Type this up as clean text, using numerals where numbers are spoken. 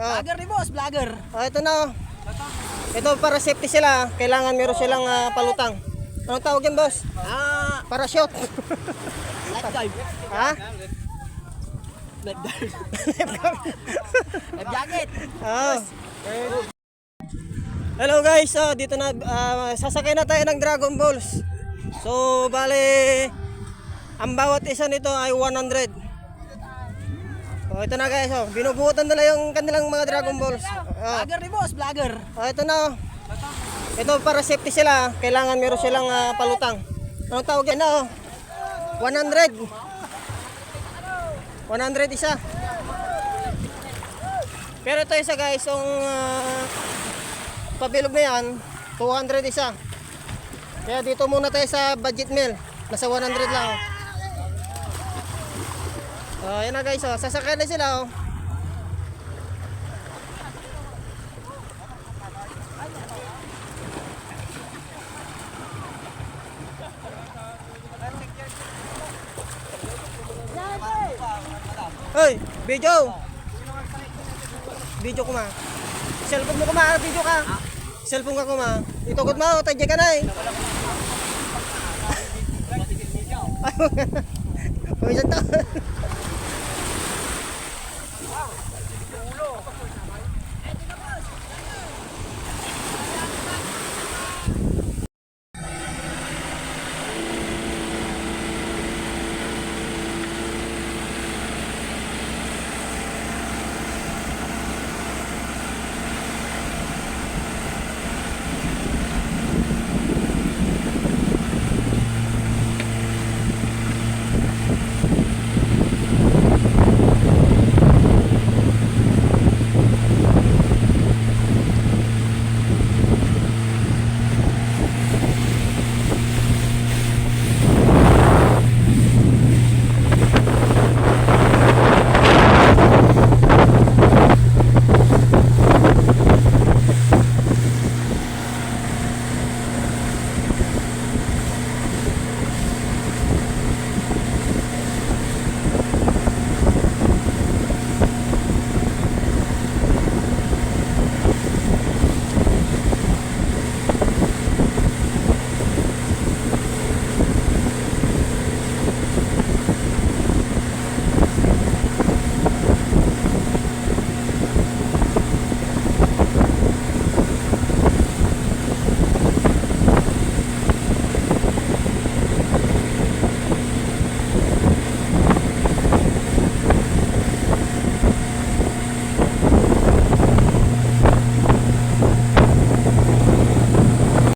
Vlogger ni boss, vlogger. Ito na. Ito para safety sila. Kailangan meron silang palutang. Anong tawag yan, boss? Parachute. Life dive. Ha? Life dive. Life jacket. Oh. Hello guys, dito na sasakay na tayo ng Dragon Balls. So bale ang bawat isa nito ay 100. Ito na guys, binubuhutan nila yung kanilang mga Dragon Balls. Vlogger ni boss, vlogger. Ito na. Ito para safety sila. Kailangan meron silang palutang. Anong tawag yan na? 100. 100 isa. Pero ito isa guys, yung pabilog na yan, 200 isa. Kaya dito muna tayo sa budget meal. Nasa 100 lang. Yan na guys, sasakyan na sila. Hoy, video. Video ko ma. Cellphone mo ko ma, video ka. Cellphone ka ko ma. Itukod mo, tadya ka na eh. Ay, isang taon.